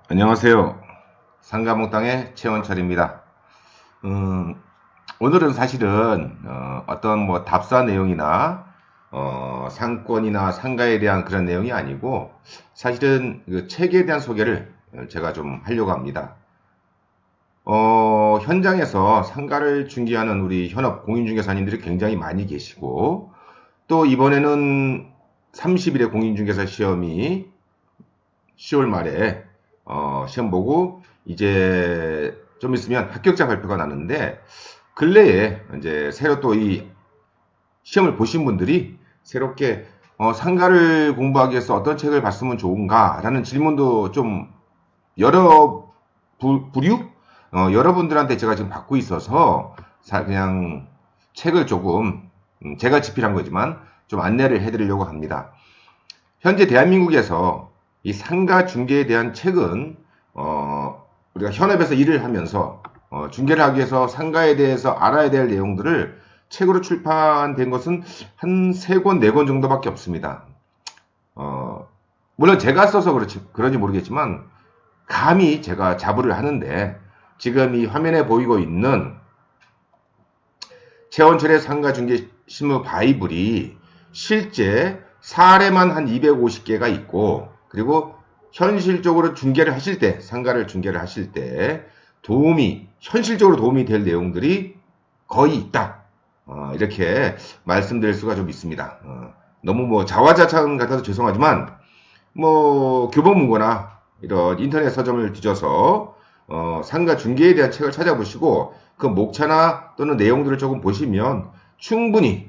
안녕하세요. 상가몽땅의 최원철입니다. 오늘은 사실은 어떤 뭐 답사 내용이나 상권이나 상가에 대한 그런 내용이 아니고 사실은 그 책에 대한 소개를 제가 좀 하려고 합니다. 현장에서 상가를 중개하는 우리 현업 공인중개사님들이 굉장히 많이 계시고, 또 이번에는 30일에 공인중개사 시험이 10월 말에 시험 보고 이제 좀 있으면 합격자 발표가 나는데, 근래에 이제 새로 또 이 시험을 보신 분들이 새롭게 상가를 공부하기 위해서 어떤 책을 봤으면 좋은가라는 질문도 좀 여러 부류 여러분들한테 제가 지금 받고 있어서 그냥 책을 조금 제가 집필한 거지만 좀 안내를 해드리려고 합니다. 현재 대한민국에서 이 상가 중개에 대한 책은 우리가 현업에서 일을 하면서 중개를 하기 위해서 상가에 대해서 알아야 될 내용들을 책으로 출판된 것은 한 3권, 4권 정도밖에 없습니다. 물론 제가 써서 그런지 모르겠지만 감히 제가 자부를 하는데, 지금 이 화면에 보이고 있는 최원철의 상가중개 실무 바이블이 실제 사례만 한 250개가 있고, 그리고 현실적으로 중개를 하실 때, 상가를 중개를 하실 때 현실적으로 도움이 될 내용들이 거의 있다. 이렇게 말씀드릴 수가 좀 있습니다. 너무 뭐 자화자찬 같아서 죄송하지만, 뭐 교보문고나 이런 인터넷 서점을 뒤져서 상가 중개에 대한 책을 찾아보시고 그 목차나 또는 내용들을 조금 보시면 충분히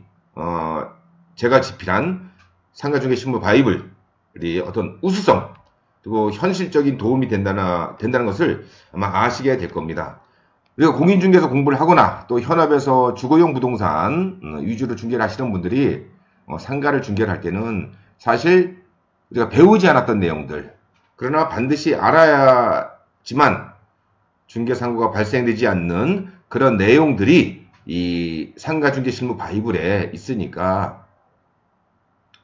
제가 집필한 상가 중개 실무 바이블이 어떤 우수성 그리고 현실적인 도움이 된다는 것을 아마 아시게 될 겁니다. 우리가 공인중개에서 공부를 하거나 또 현업에서 주거용 부동산 위주로 중개를 하시는 분들이 상가를 중개를 할 때는 사실 우리가 배우지 않았던 내용들, 그러나 반드시 알아야지만 중개사고가 발생되지 않는 그런 내용들이 이 상가중개 실무 바이블에 있으니까,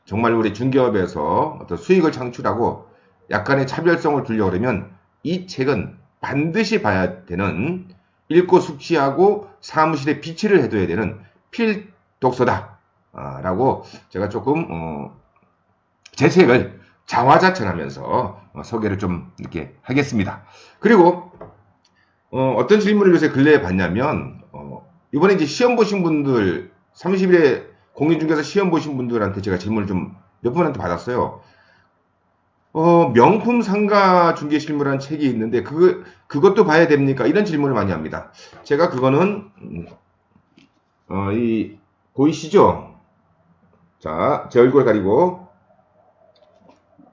정말 우리 중개업에서 어떤 수익을 창출하고 약간의 차별성을 두려고 그러면 이 책은 반드시 봐야 되는, 읽고 숙지하고 사무실에 비치를 해둬야 되는 필독서다 라고 제가 조금 제 책을 자화자찬하면서 소개를 좀 이렇게 하겠습니다. 그리고 어떤 질문을 요새 근래에 받냐면, 이번에 이제 시험 보신 분들, 30일에 공인중개사 시험 보신 분들한테 제가 질문을 좀 몇 분한테 받았어요. 명품 상가 중개 실무라는 책이 있는데 그것도 봐야 됩니까? 이런 질문을 많이 합니다. 제가 그거는 보이시죠? 자, 제 얼굴 가리고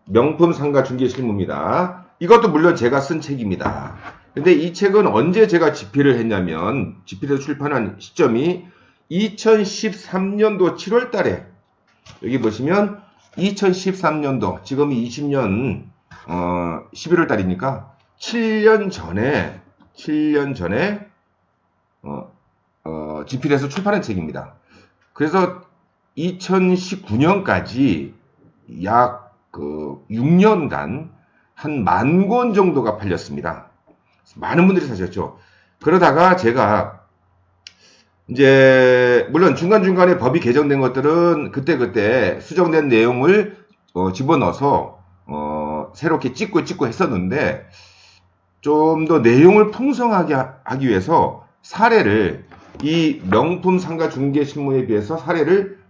명품 상가 중개 실무입니다. 이것도 물론 제가 쓴 책입니다. 근데 이 책은 언제 제가 집필을 했냐면, 집필해서 출판한 시점이 2013년도 7월 달에, 여기 보시면 2013년도, 지금이 20년 11월 달이니까 7년 전에 집필해서 출판한 책입니다. 그래서 2019년까지 약 6년간 한 10,000권 정도가 팔렸습니다. 많은 분들이 사셨죠. 그러다가 제가 이제 물론 중간중간에 법이 개정된 것들은 그때 수정된 내용을 집어넣어서 새롭게 찍고 했었는데, 좀 더 내용을 풍성하게 하기 위해서 사례를, 이 명품 상가 중개 실무에 비해서 사례를,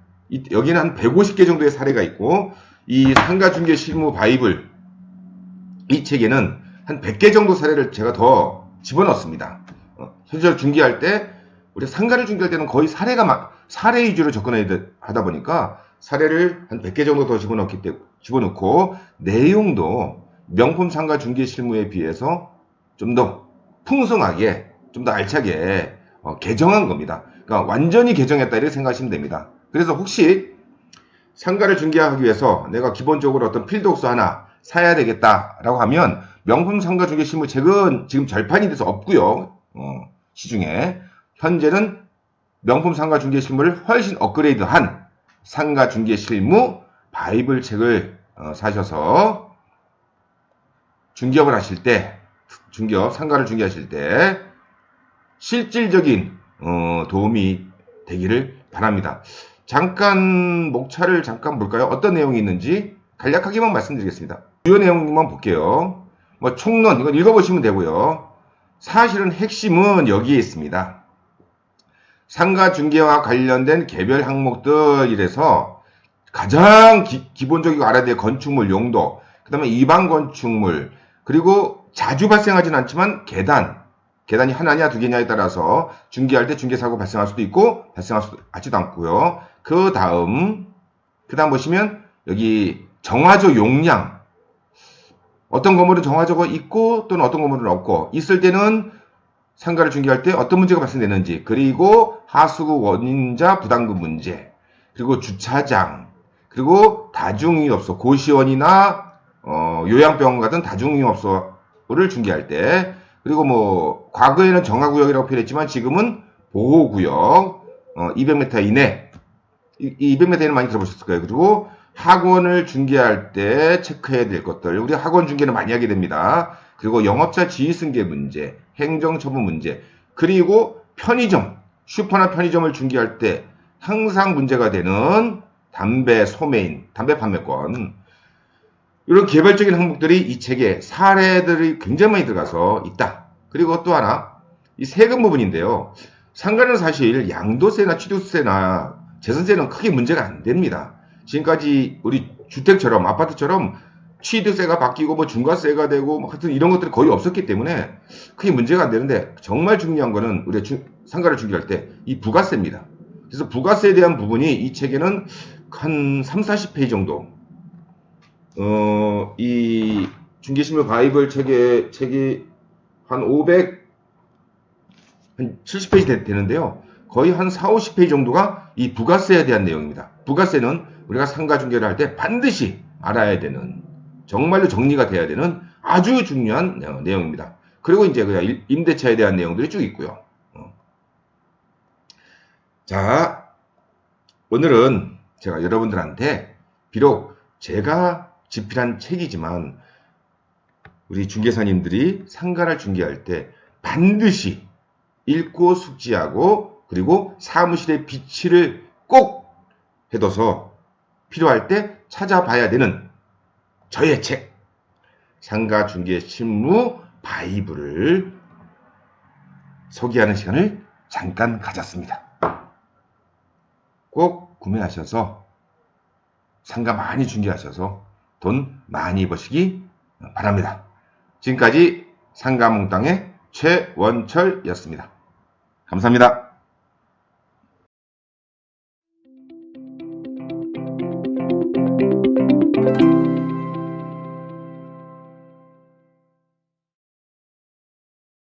여기는 한 150개 정도의 사례가 있고, 이 상가 중개 실무 바이블 이 책에는 한 100개 정도 사례를 제가 더 집어넣었습니다. 현재 중개할 때, 우리 상가를 중개할 때는 거의 사례 위주로 접근해야 하다 보니까 사례를 한 100개 정도 더 집어넣고, 내용도 명품 상가 중개 실무에 비해서 좀 더 풍성하게, 좀 더 알차게 개정한 겁니다. 그러니까 완전히 개정했다 이렇게 생각하시면 됩니다. 그래서 혹시 상가를 중개하기 위해서 내가 기본적으로 어떤 필독서 하나 사야 되겠다라고 하면, 명품 상가 중개 실무 책은 지금 절판이 돼서 없고요. 시중에 현재는 명품 상가 중개 실무를 훨씬 업그레이드한 상가 중개 실무 바이블 책을 사셔서 중개업을 하실 때, 중개업, 상가를 중개하실 때 실질적인 도움이 되기를 바랍니다. 잠깐 목차를 잠깐 볼까요? 어떤 내용이 있는지 간략하게만 말씀드리겠습니다. 주요 내용만 볼게요. 뭐 총론 이건 읽어보시면 되고요. 사실은 핵심은 여기에 있습니다. 상가 중개와 관련된 개별 항목들 이래서 가장 기본적이고 알아야 될 건축물 용도, 그 다음에 일반 건축물, 그리고 자주 발생하진 않지만 계단이 하나냐 두 개냐에 따라서 중개할 때 중개사고 발생할 수도 있고 발생하지도 않고요. 그 다음 보시면 여기 정화조 용량, 어떤 건물은 정화조가 있고 또는 어떤 건물은 없고, 있을 때는 상가를 중개할 때 어떤 문제가 발생되는지, 그리고 하수구 원인자 부담금 문제, 그리고 주차장, 그리고 다중이업소, 고시원이나 요양병원 같은 다중이업소를 중개할 때, 그리고 뭐 과거에는 정화구역이라고 표현했지만 지금은 보호구역 200m 이내, 이 200m 이내는 많이 들어보셨을 거예요. 그리고 학원을 중개할 때 체크해야 될 것들, 우리 학원 중개는 많이 하게 됩니다. 그리고 영업자 지휘승계 문제, 행정처분 문제, 그리고 편의점, 슈퍼나 편의점을 중개할 때 항상 문제가 되는 담배 소매인, 담배 판매권, 이런 개별적인 항목들이 이 책에 사례들이 굉장히 많이 들어가서 있다. 그리고 또 하나, 이 세금 부분인데요. 상가는 사실 양도세나 취득세나 재산세는 크게 문제가 안 됩니다. 지금까지 우리 주택처럼, 아파트처럼 취득세가 바뀌고 뭐 중과세가 되고 뭐 하여튼 이런 것들이 거의 없었기 때문에 크게 문제가 안 되는데, 정말 중요한 거는 우리가 상가를 중개할 때 이 부가세입니다. 그래서 부가세에 대한 부분이 이 책에는 한 3, 40페이지 정도, 이 중개실무 바이블 책이 한 70페이지 되는데요. 거의 한 4, 50페이지 정도가 이 부가세에 대한 내용입니다. 부가세는 우리가 상가 중개를 할 때 반드시 알아야 되는, 정말로 정리가 돼야 되는 아주 중요한 내용입니다. 그리고 이제 그냥 임대차에 대한 내용들이 쭉 있고요. 자, 오늘은 제가 여러분들한테 비록 제가 집필한 책이지만 우리 중개사님들이 상가를 중개할 때 반드시 읽고 숙지하고, 그리고 사무실에 비치를 꼭 해둬서 필요할 때 찾아봐야 되는 저의 책, 상가 중개 실무 바이블을 소개하는 시간을 잠깐 가졌습니다. 꼭 구매하셔서 상가 많이 중개하셔서 돈 많이 버시기 바랍니다. 지금까지 상가몽땅의 최원철이었습니다. 감사합니다.